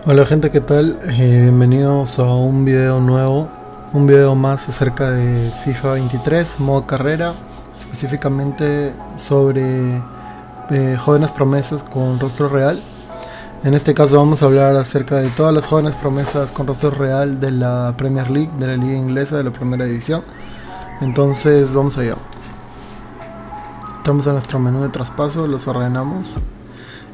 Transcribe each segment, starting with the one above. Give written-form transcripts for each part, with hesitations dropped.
Hola gente, ¿qué tal? Bienvenidos a un video nuevo, un video más acerca de FIFA 23, modo carrera, específicamente sobre jóvenes promesas con rostro real. En este caso vamos a hablar acerca de todas las jóvenes promesas con rostro real de la Premier League, de la liga inglesa, de la primera división. Entonces vamos allá. Entramos a nuestro menú de traspaso, los ordenamos.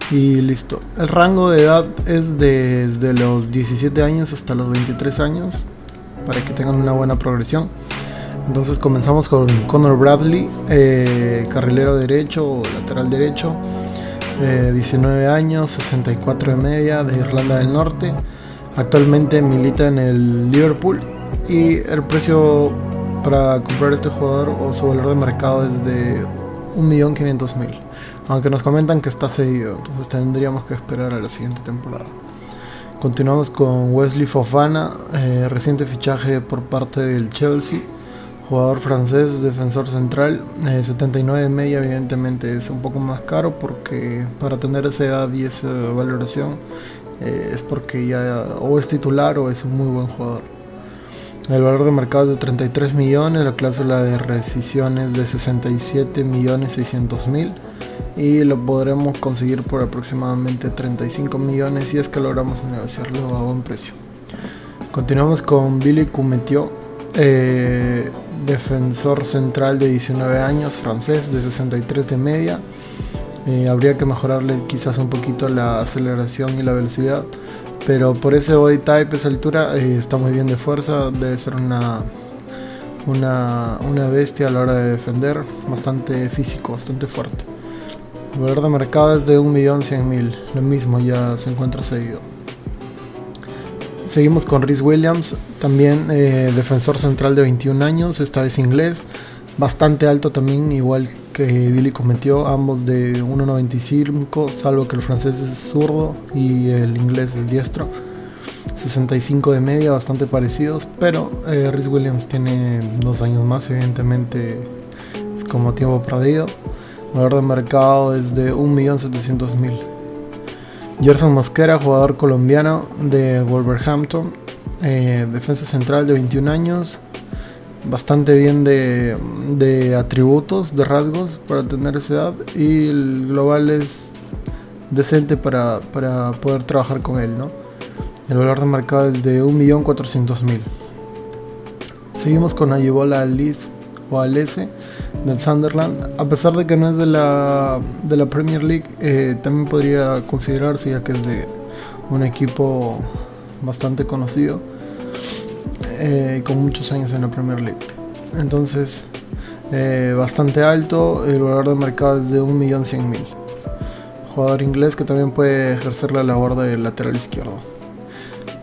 Y listo. El rango de edad es desde los 17 años hasta los 23 años, para que tengan una buena progresión. Entonces comenzamos con Conor Bradley, carrilero derecho o lateral derecho, 19 años, 64 de media, de Irlanda del Norte. Actualmente milita en el Liverpool y el precio para comprar este jugador o su valor de mercado es de 1.500.000, aunque nos comentan que está cedido, entonces tendríamos que esperar a la siguiente temporada. Continuamos con Wesley Fofana, reciente fichaje por parte del Chelsea, jugador francés, defensor central, 79 de media. Evidentemente es un poco más caro porque para tener esa edad y esa valoración es porque ya o es titular o es un muy buen jugador. El valor de mercado es de 33 millones, la cláusula de rescisión es de 67.600.000 y lo podremos conseguir por aproximadamente 35 millones si es que logramos negociarlo a buen precio. Continuamos con Billy Coumetio, defensor central de 19 años, francés, de 63 de media. Habría que mejorarle quizás un poquito la aceleración y la velocidad, pero por ese body type, esa altura, está muy bien de fuerza. Debe ser una bestia a la hora de defender, bastante físico, bastante fuerte. El valor de mercado es de 1.100.000, lo mismo, ya se encuentra cedido. Seguimos con Rhys Williams, también defensor central de 21 años, esta vez inglés, bastante alto también, igual que Billy Coumetio, ambos de 1.95, salvo que el francés es zurdo y el inglés es diestro. 65 de media, bastante parecidos, pero Rhys Williams tiene 2 años más, evidentemente es como tiempo perdido. El valor de mercado es de 1.700.000. Gerson Mosquera, jugador colombiano de Wolverhampton, defensa central de 21 años, bastante bien de atributos, de rasgos para tener esa edad, y el global es decente para poder trabajar con él, ¿no? El valor de mercado es de 1.400.000. Seguimos con Ajibola Alese del Sunderland. A pesar de que no es de la Premier League, también podría considerarse, ya que es de un equipo bastante conocido, con muchos años en la Premier League. Entonces, bastante alto. El valor de mercado es de 1.100.000. Jugador inglés que también puede ejercer la labor de lateral izquierdo.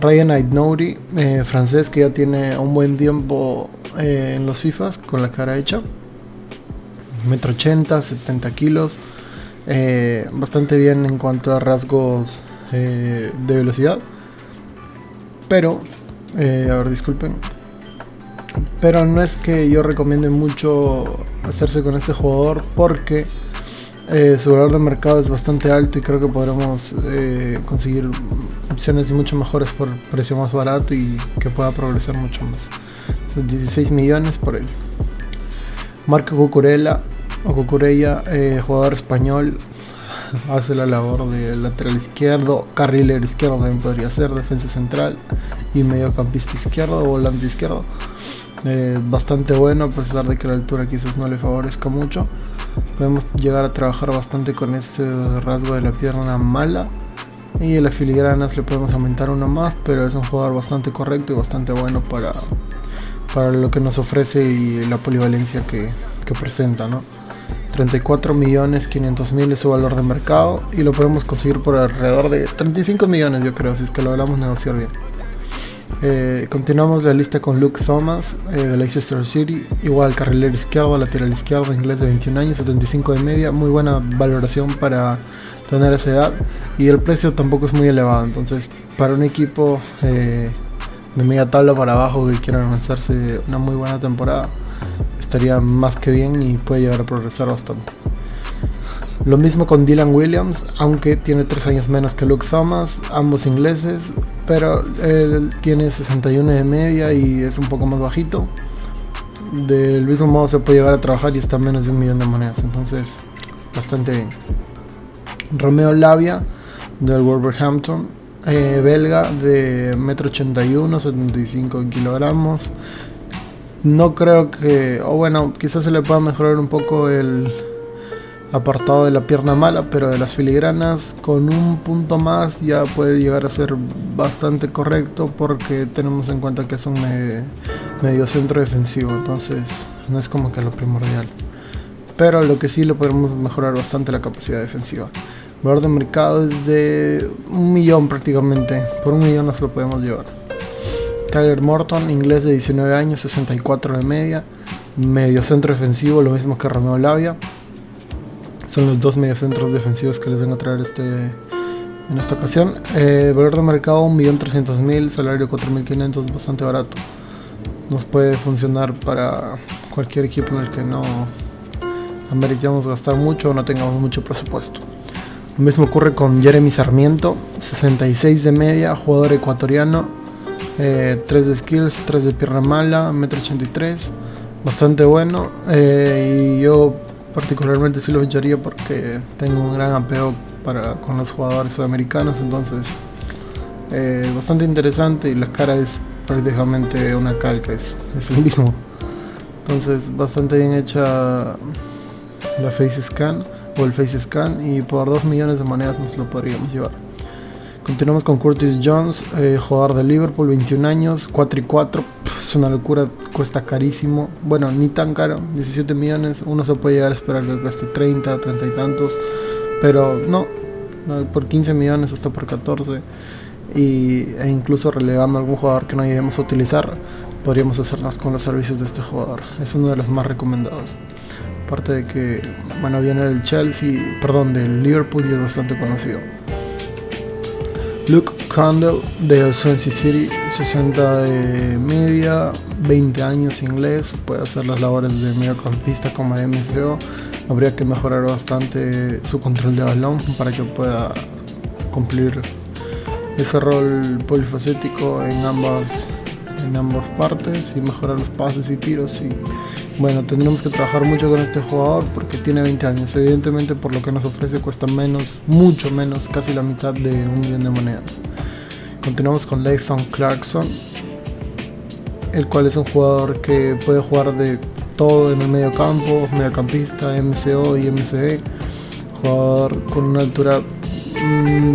Ryan Aït-Nouri, francés, que ya tiene un buen tiempo en los FIFAs con la cara hecha, 1,80 m, 70 kilos, bastante bien en cuanto a rasgos de velocidad, pero a ver, disculpen, pero no es que yo recomiende mucho hacerse con este jugador porque su valor de mercado es bastante alto y creo que podremos conseguir opciones mucho mejores por precio más barato y que pueda progresar mucho más. Son 16 millones por él. Marco Cucurella, jugador español, hace la labor de lateral izquierdo, carrilero izquierdo también podría ser, defensa central y mediocampista izquierdo o volante izquierdo. Bastante bueno, a pesar de que la altura quizás no le favorezca mucho. Podemos llegar a trabajar bastante con ese rasgo de la pierna mala, y en las filigranas le podemos aumentar uno más, pero es un jugador bastante correcto y bastante bueno para lo que nos ofrece y la polivalencia que presenta, ¿no? 34.500.000 es su valor de mercado y lo podemos conseguir por alrededor de 35 millones, yo creo, si es que lo logramos negociar bien. Continuamos la lista con Luke Thomas, de Leicester City, igual carrilero izquierdo, lateral izquierdo, inglés de 21 años, 75 de media, muy buena valoración para tener esa edad y el precio tampoco es muy elevado, entonces para un equipo de media tabla para abajo que quieran lanzarse una muy buena temporada estaría más que bien y puede llegar a progresar bastante. Lo mismo con Dylan Williams, aunque tiene 3 años menos que Luke Thomas, ambos ingleses, pero él tiene 61 de media y es un poco más bajito. Del mismo modo se puede llegar a trabajar y está a menos de 1 millón de monedas, entonces bastante bien. Romeo Lavia del Wolverhampton, belga, de 1,81 m, 75 kilogramos. No creo que, o bueno, quizás se le pueda mejorar un poco el apartado de la pierna mala, pero de las filigranas con un punto más ya puede llegar a ser bastante correcto, porque tenemos en cuenta que es un medio centro defensivo, entonces no es como que lo primordial, pero lo que sí le podemos mejorar bastante la capacidad defensiva. El valor de mercado es de 1 millón prácticamente, por 1 millón nos lo podemos llevar. Tyler Morton, inglés de 19 años, 64 de media, medio centro defensivo, lo mismo que Romeo Lavia. Son los 2 mediocentros defensivos que les vengo a traer en esta ocasión. Valor de mercado 1.300.000, salario 4.500, bastante barato. Nos puede funcionar para cualquier equipo en el que no ameritamos gastar mucho o no tengamos mucho presupuesto. Lo mismo ocurre con Jeremy Sarmiento, 66 de media, jugador ecuatoriano, 3 de skills, 3 de pierna mala, 1,83 m, bastante bueno. Y yo particularmente sí lo ficharía porque tengo un gran apego con los jugadores sudamericanos, entonces bastante interesante, y la cara es prácticamente una calca, es lo mismo, entonces bastante bien hecha la face scan o el face scan, y por 2 millones de monedas nos lo podríamos llevar. Continuamos con Curtis Jones, jugador de Liverpool, 21 años, 4'4", es una locura, cuesta carísimo, bueno, ni tan caro, 17 millones, uno se puede llegar a esperar que cueste 30 y tantos, pero no, por 15 millones hasta por 14, e incluso relegando a algún jugador que no lleguemos a utilizar, podríamos hacernos con los servicios de este jugador, es uno de los más recomendados. Aparte de que, bueno, viene del Liverpool y es bastante conocido. Luke Condell de Swansea City, 60 de media, 20 años, inglés, puede hacer las labores de mediocampista como de MCO. Habría que mejorar bastante su control de balón para que pueda cumplir ese rol polifacético en ambas partes, y mejorar los pases y tiros. Y bueno, tendremos que trabajar mucho con este jugador porque tiene 20 años. Evidentemente, por lo que nos ofrece, cuesta menos, mucho menos, casi la mitad de 1 millón de monedas. Continuamos con Latham Clarkson, el cual es un jugador que puede jugar de todo en el medio campo, mediocampista, MCO y MCD. Jugador con una altura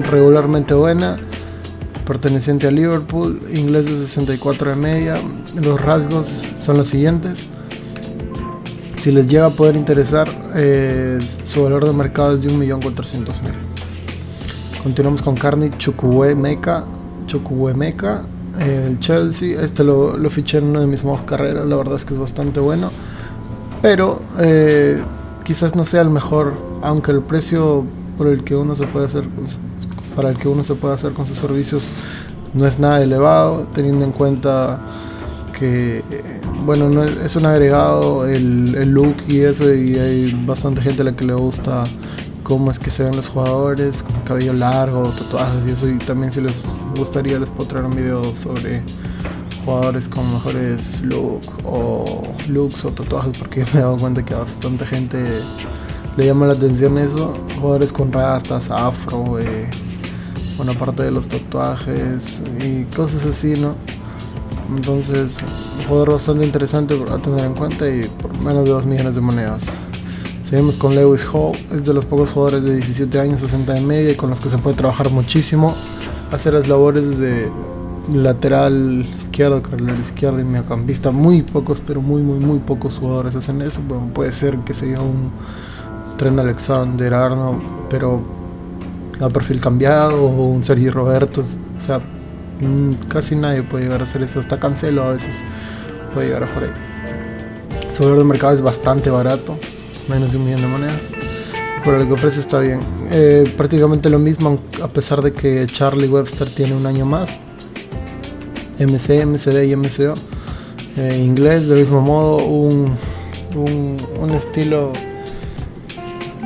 regularmente buena, perteneciente a Liverpool, inglés de 64 de media. Los rasgos son los siguientes. Si les llega a poder interesar, su valor de mercado es de 1.400.000. Continuamos con Carney Chukwuemeka, el Chelsea. Este lo fiché en una de mis modos carreras, la verdad es que es bastante bueno, pero quizás no sea el mejor, aunque el precio para el que uno se puede hacer con sus servicios no es nada elevado, teniendo en cuenta que bueno, no es un agregado el look y eso, y hay bastante gente a la que le gusta cómo es que se ven los jugadores con cabello largo, tatuajes y eso, y también si les gustaría les puedo traer un video sobre jugadores con mejores looks o tatuajes, porque me he dado cuenta que a bastante gente le llama la atención eso, jugadores con rastas, afro, bueno, aparte de los tatuajes y cosas así, ¿no? Entonces, un jugador bastante interesante a tener en cuenta, y por menos de 2 millones de monedas. Seguimos con Lewis Hall, es de los pocos jugadores de 17 años, 60 de media, y con los que se puede trabajar muchísimo, hacer las labores de lateral izquierdo, carrilero izquierdo y mediocampista. Muy pocos, pero muy pocos jugadores hacen eso. Bueno, puede ser que sea un Trent Alexander-Arnold, pero a perfil cambiado, o un Sergi Roberto, o sea, casi nadie puede llegar a hacer eso. Hasta Cancelo a veces puede llegar a jugar ahí. Su valor de mercado es bastante barato, menos de 1 millón de monedas. Por lo que ofrece está bien. Prácticamente lo mismo, a pesar de que Charlie Webster tiene 1 año más. MC, MCD y MCO. Inglés, del mismo modo, un estilo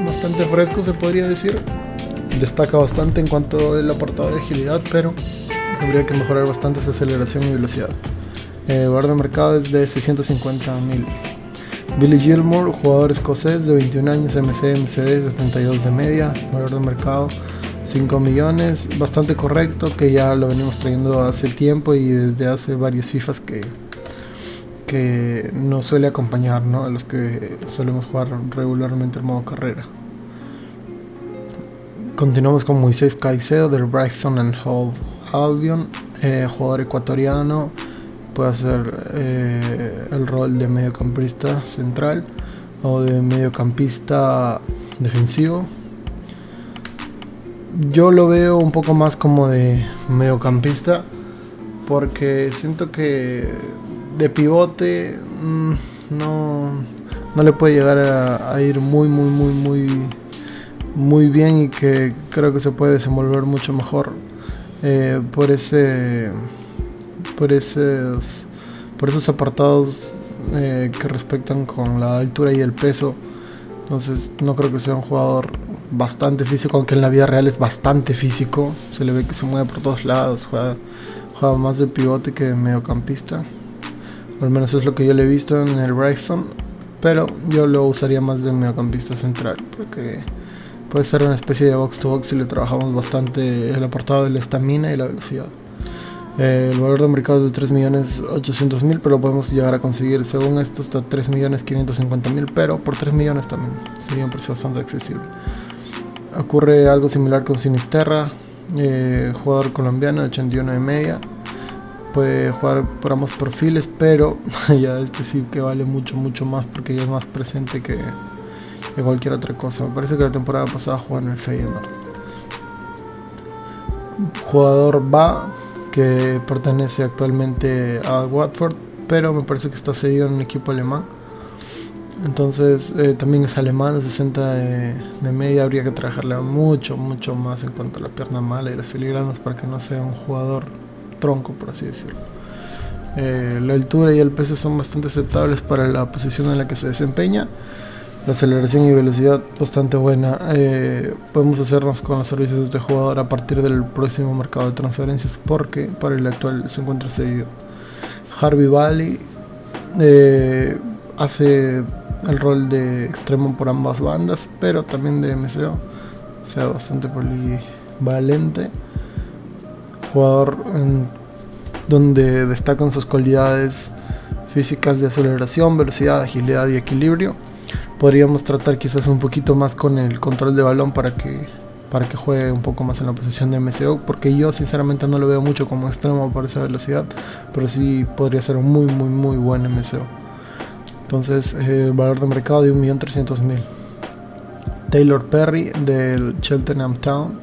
bastante fresco, se podría decir. Destaca bastante en cuanto al apartado de agilidad, pero habría que mejorar bastante esa aceleración y velocidad. El valor de mercado es de 650.000. Billy Gilmore, jugador escocés de 21 años, MCD 72 de media, valor de mercado 5 millones, bastante correcto, que ya lo venimos trayendo hace tiempo y desde hace varios FIFAs que nos suele acompañar, ¿no? A los que solemos jugar regularmente el modo carrera. Continuamos con Moisés Caicedo del Brighton and Hove Albion, jugador ecuatoriano, puede hacer el rol de mediocampista central o de mediocampista defensivo. Yo lo veo un poco más como de mediocampista, porque siento que de pivote no le puede llegar a ir muy bien, y que creo que se puede desenvolver mucho mejor por esos apartados que respectan con la altura y el peso. Entonces no creo que sea un jugador bastante físico, aunque en la vida real es bastante físico. Se le ve que se mueve por todos lados, juega más de pivote que de mediocampista. Al menos es lo que yo le he visto en el Brighton, pero yo lo usaría más de mediocampista central, porque puede ser una especie de box to box si le trabajamos bastante el apartado de la estamina y la velocidad. El valor de mercado es de 3.800.000, pero lo podemos llegar a conseguir, según esto, hasta 3.550.000, pero por 3 millones también sería un precio bastante accesible. Ocurre algo similar con Sinisterra, jugador colombiano de 81 de media, puede jugar por ambos perfiles, pero ya este sí que vale mucho más, porque ya es más presente que cualquier otra cosa. Me parece que la temporada pasada jugó en el Feyenoord. Jugador que pertenece actualmente a Watford, pero me parece que está cedido en un equipo alemán. Entonces también es alemán, de 60 de media. Habría que trabajarle mucho más en cuanto a la pierna mala y las filigranas para que no sea un jugador tronco, por así decirlo. La altura y el peso son bastante aceptables para la posición en la que se desempeña. La aceleración y velocidad bastante buena. Podemos hacernos con los servicios de este jugador a partir del próximo mercado de transferencias, porque para el actual se encuentra cedido. Harvey Bailey hace el rol de extremo por ambas bandas, pero también de MCO, o sea, bastante polivalente. Jugador donde destacan sus cualidades físicas de aceleración, velocidad, agilidad y equilibrio. Podríamos tratar quizás un poquito más con el control de balón para que juegue un poco más en la posición de MCO, porque yo sinceramente no lo veo mucho como extremo por esa velocidad, pero sí podría ser un muy buen MCO. Entonces el valor de mercado de 1.300.000. Taylor Perry del Cheltenham Town,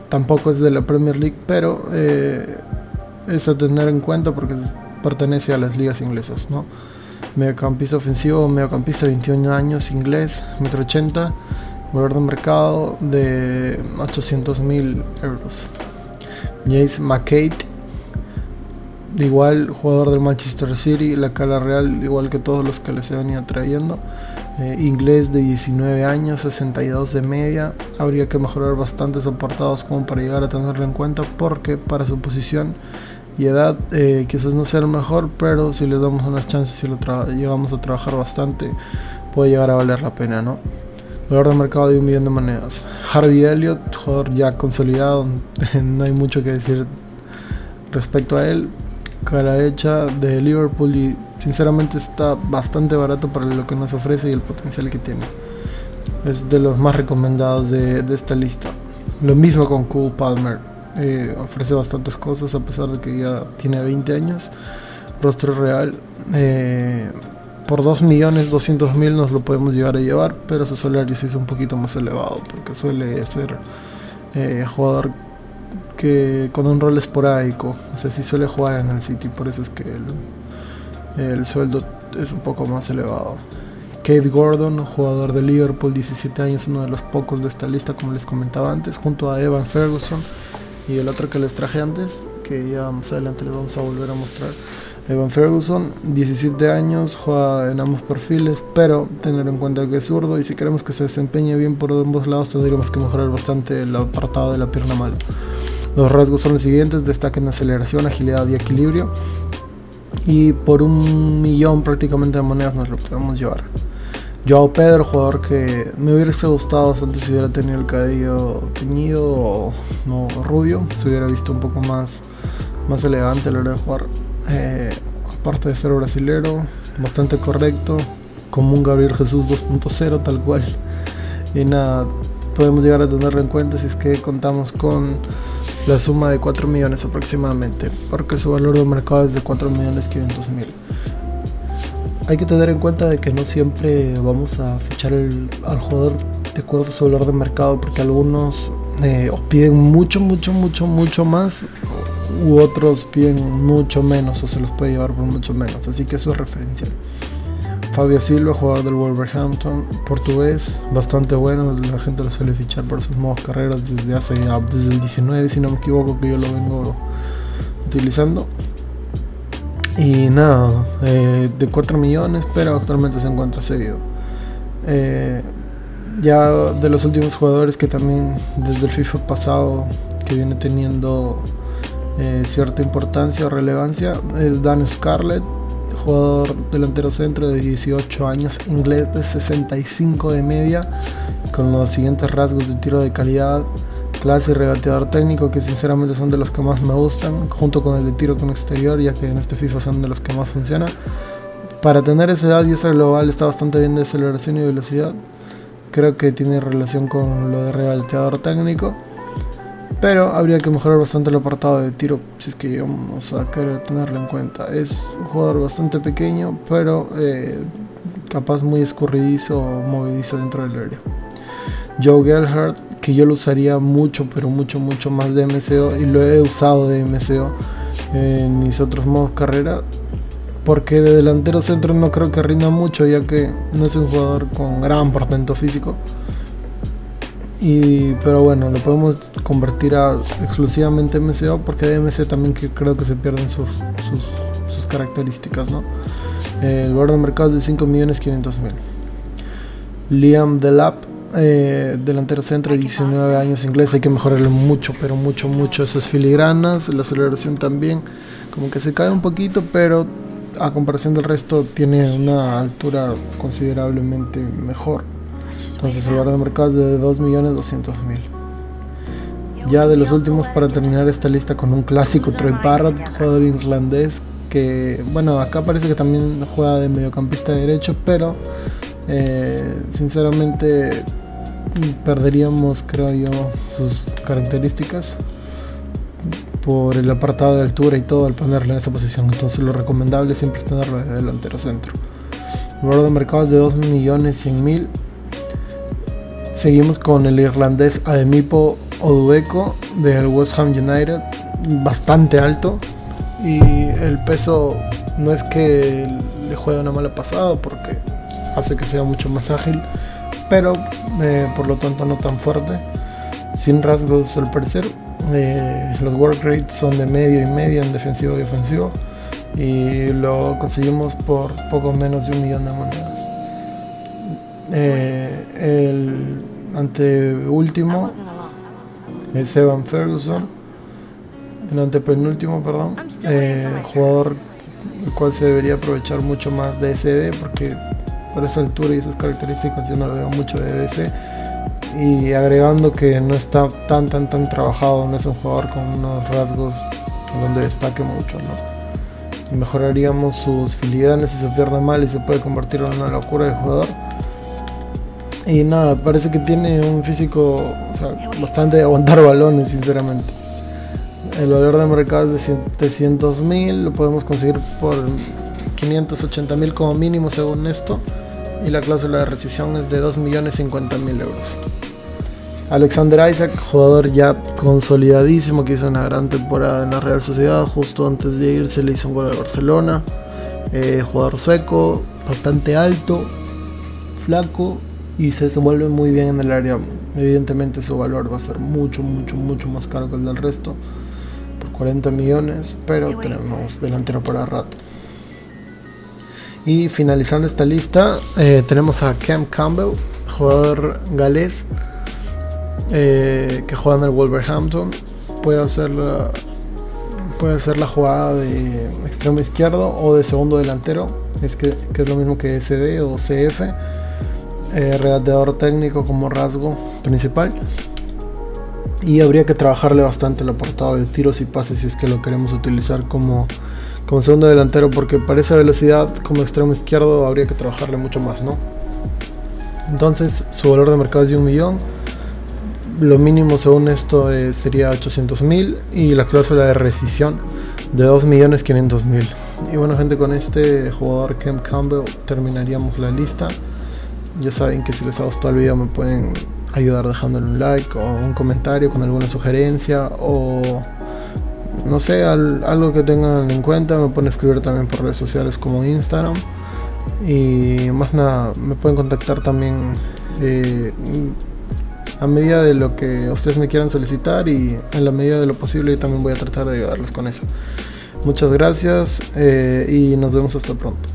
tampoco es de la Premier League, pero es a tener en cuenta porque pertenece a las ligas inglesas, ¿no? Mediocampista ofensivo, mediocampista, 21 años, inglés, 1,80 m, valor de mercado de 800.000 euros. James McCate, igual jugador del Manchester City, la cara real, igual que todos los que les he venido trayendo. Inglés de 19 años, 62 de media. Habría que mejorar bastantes apartados como para llegar a tenerlo en cuenta, porque para su posición y edad quizás no sea el mejor, pero si le damos unas chances, si lo llegamos a trabajar bastante, puede llegar a valer la pena, ¿no? Valor de mercado de 1 millón de monedas. Harvey Elliott, jugador ya consolidado, no hay mucho que decir respecto a él. Cara hecha, de Liverpool, y sinceramente está bastante barato para lo que nos ofrece y el potencial que tiene. Es de los más recomendados de esta lista. Lo mismo con Cole Palmer. Ofrece bastantes cosas a pesar de que ya tiene 20 años. Rostro real. Por 2.200.000 nos lo podemos llegar a llevar, pero su salario sí es un poquito más elevado, porque suele ser jugador que con un rol esporádico, o sea, sí suele jugar en el City, por eso es que el sueldo es un poco más elevado. Kate Gordon, jugador de Liverpool, 17 años, uno de los pocos de esta lista, como les comentaba antes, junto a Evan Ferguson y el otro que les traje antes, que ya más adelante les vamos a volver a mostrar. Evan Ferguson, 17 años, juega en ambos perfiles, pero tener en cuenta que es zurdo y si queremos que se desempeñe bien por ambos lados tendríamos que mejorar bastante el apartado de la pierna mala. Los rasgos son los siguientes: destaca en aceleración, agilidad y equilibrio, y por 1.000.000 prácticamente de monedas nos lo podemos llevar. Joao Pedro, jugador que me hubiese gustado bastante si hubiera tenido el cabello teñido o no rubio, se hubiera visto un poco más elegante a la hora de jugar. Aparte de ser brasilero, bastante correcto, como un Gabriel Jesús 2.0 tal cual. Y nada, podemos llegar a tenerlo en cuenta si es que contamos con la suma de 4 millones aproximadamente, porque su valor de mercado es de 4.500.000. Hay que tener en cuenta de que no siempre vamos a fichar al jugador de acuerdo a su valor de mercado, porque algunos o piden mucho más, u otros piden mucho menos o se los puede llevar por mucho menos, así que eso es referencial. Fabio Silva, jugador del Wolverhampton, portugués, bastante bueno, la gente lo suele fichar por sus nuevas carreras desde el 19, si no me equivoco, que yo lo vengo utilizando. Y nada, de 4 millones, pero actualmente se encuentra cedido. Ya de los últimos jugadores que también desde el FIFA pasado que viene teniendo cierta importancia o relevancia es Dan Scarlett, jugador delantero centro de 18 años, inglés de 65 de media, con los siguientes rasgos de tiro de calidad, clase y regateador técnico, que sinceramente son de los que más me gustan, junto con el de tiro con exterior, ya que en este FIFA son de los que más funcionan. Para tener esa edad y esa global está bastante bien de aceleración y velocidad. Creo que tiene relación con lo de regateador técnico, pero habría que mejorar bastante el apartado de tiro si es que vamos a querer tenerlo en cuenta. Es un jugador bastante pequeño, pero capaz muy escurridizo o movedizo dentro del área. Joe Gelhardt, que yo lo usaría mucho, pero mucho más de MCO, y lo he usado de MCO en mis otros modos carrera, porque de delantero centro no creo que rinda mucho, ya que no es un jugador con gran portento físico. Pero bueno, lo podemos convertir a exclusivamente MCO, porque de MC también que creo que se pierden sus características, ¿no? El valor de mercado es de 5.500.000. Liam Delap, delantero centro de 19 años, inglés. Hay que mejorarle mucho, pero mucho esas filigranas, la aceleración también, como que se cae un poquito, pero a comparación del resto tiene una altura considerablemente mejor. Entonces el valor de mercado es de 2.200.000. Ya de los últimos, para terminar esta lista, con un clásico, Troy Parrott, jugador irlandés, que bueno, acá parece que también juega de mediocampista derecho, pero sinceramente perderíamos, creo yo, sus características por el apartado de altura y todo al ponerle en esa posición. Entonces lo recomendable siempre es tenerlo de delantero centro. El valor de mercado es de 2.100.000. Seguimos con el irlandés Ademipo Odueko del West Ham United, bastante alto, y el peso no es que le juegue una mala pasada porque hace que sea mucho más ágil, pero por lo tanto no tan fuerte, sin rasgos al parecer. Los work rates son de medio y media en defensivo y ofensivo, y lo conseguimos por poco menos de 1.000.000 de monedas. El anteúltimo es Evan Ferguson, el antepenúltimo, perdón, jugador el cual se debería aprovechar mucho más de SD, porque por esa altura y esas características yo no lo veo mucho de DC, y agregando que no está tan trabajado, no es un jugador con unos rasgos donde destaque mucho, ¿no? Mejoraríamos sus filigranas si se pierde mal y se puede convertir en una locura de jugador. Y nada, parece que tiene un físico, o sea, bastante de aguantar balones, sinceramente. El valor de mercado es de 700.000, lo podemos conseguir por 580.000 como mínimo según esto, y la cláusula de rescisión es de 2.050.000 euros. Alexander Isak, jugador ya consolidadísimo, que hizo una gran temporada en la Real Sociedad. Justo antes de irse le hizo un gol al Barcelona. Jugador sueco, bastante alto, flaco, y se desenvuelve muy bien en el área. Evidentemente su valor va a ser mucho más caro que el del resto, por 40 millones, pero tenemos delantero para rato. Y finalizando esta lista, tenemos a Cam Campbell, jugador galés, que juega en el Wolverhampton. Puede hacer la jugada de extremo izquierdo o de segundo delantero, que es lo mismo que SD o CF. Regateador técnico como rasgo principal. Y habría que trabajarle bastante el apartado de tiros y pases si es que lo queremos utilizar como segundo delantero, porque para esa velocidad como extremo izquierdo habría que trabajarle mucho más, ¿no? Entonces su valor de mercado es de 1 millón. Lo mínimo según esto sería 800.000 y la cláusula de rescisión de 2.500.000. Y bueno, gente, con este jugador Cam Campbell terminaríamos la lista. Ya saben que si les ha gustado el video me pueden ayudar dejándole un like o un comentario con alguna sugerencia o no sé, algo que tengan en cuenta. Me pueden escribir también por redes sociales como Instagram. Y más nada, me pueden contactar también a medida de lo que ustedes me quieran solicitar, y en la medida de lo posible yo también voy a tratar de ayudarlos con eso. Muchas gracias y nos vemos hasta pronto.